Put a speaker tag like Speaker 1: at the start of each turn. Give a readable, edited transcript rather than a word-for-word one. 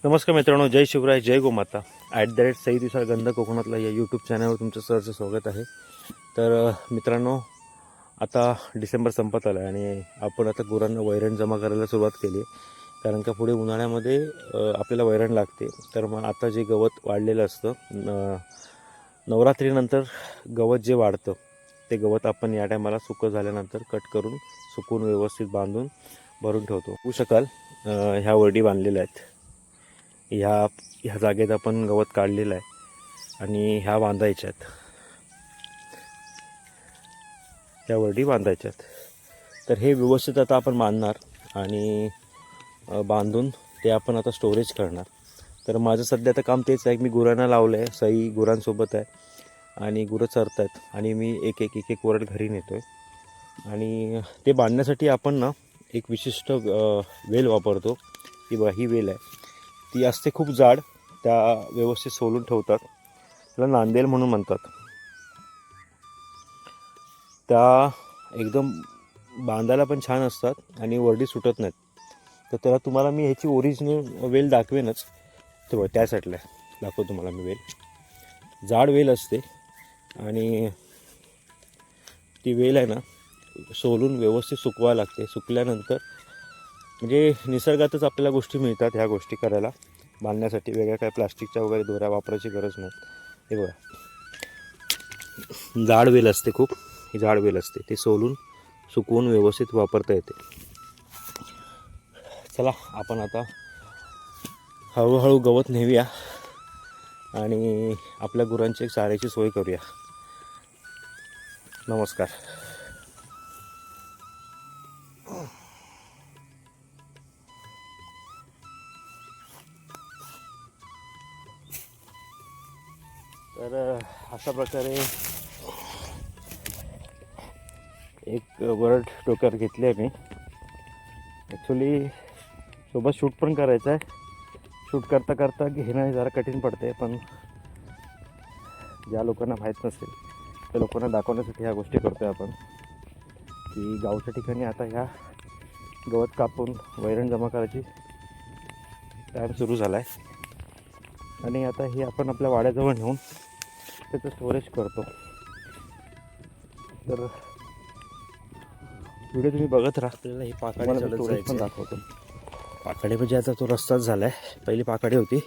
Speaker 1: नमस्कार मित्रांनो, जय शिवराय, जय गोमाता. @सई दिवसा गंध कोकणातला या यूट्यूब चॅनलवर तुमचं सहर्ष स्वागत आहे. तर मित्रांनो, आता डिसेंबर संपत आला आहे आणि आपण आता गुरांना वैरण जमा करायला सुरुवात केली आहे. कारण का पुढे उन्हाळ्यामध्ये आपल्याला वैरण लागते. तर मग आता जे गवत वाढलेलं असतं, नवरात्रीनंतर गवत जे वाढतं ते गवत आपण या टायमाला सुकं झाल्यानंतर कट करून सुकून व्यवस्थित बांधून भरून ठेवतो. होऊ शकाल ह्या वरडी बांधलेल्या आहेत. ह्या जागेत आपण गवत काढलेलं आहे आणि ह्या बांधायच्यात, ह्या वरडी बांधायच्यात. तर हे व्यवस्थित आता आपण बांधणार आणि बांधून ते आपण आता स्टोरेज करणार. तर माझं सध्या आता काम तेच आहे की मी गुरांना लावलं आहे. सई गुरांसोबत आहे आणि गुरं चरत आहेत आणि मी एक एक वरड घरी नेतो आहे. आणि ते बांधण्यासाठी आपण ना एक विशिष्ट वेल वापरतो. की बघा, ही वेल आहे, ती असते खूप जाड. त्या व्यवस्थित सोलून ठेवतात, त्याला नांदेल म्हणून म्हणतात. त्या एकदम बांधायला पण छान असतात आणि वरडी सुटत नाहीत. तर त्याला तुम्हाला मी ह्याची ओरिजिनल वेल दाखवेनच. तेव्हा त्या साईडला दाखवतो तुम्हाला मी वेल. जाड वेल असते आणि ती वेल आहे ना सोलून व्यवस्थित सुकवायला लागते. सुकल्यानंतर म्हणजे निसर्गातच आपल्याला गोष्टी मिळतात ह्या गोष्टी करायला. बांधण्यासाठी वेगळ्या काय प्लास्टिकच्या वगैरे दोऱ्या वापरायची गरज नाही. हे बघा, जाड वेल असते, खूप ही जाड वेल असते. ते सोलून सुकवून व्यवस्थित वापरता येते. चला, आपण आता हळूहळू गवत नेऊया आणि आपल्या गुरांची एक चाऱ्याची सोय करूया. नमस्कार. तर अशा प्रकारे एक वरड डोक्यावर घेतली आहे मी. ॲक्च्युली सोबत शूट पण करायचं आहे. शूट करता करता घेणं जरा कठीण पडते, पण ज्या लोकांना माहीत नसेल त्या लोकांना दाखवण्यासाठी ह्या गोष्टी करतो आहे आपण. की गावच्या ठिकाणी आता ह्या गवत कापून वैरण जमा करायची टाईम सुरू झाला आहे आणि आता हे आपण आपल्या वाड्याजवळ नेऊन त्याचं स्टोरेज करतो. तर व्हिडिओ तुम्ही बघत राहा. आपल्याला ही पाकाडी स्टोरेज पण दाखवतो. पाकाडी म्हणजे आता तो रस्ताच झाला आहे. पहिली पाकाडी होती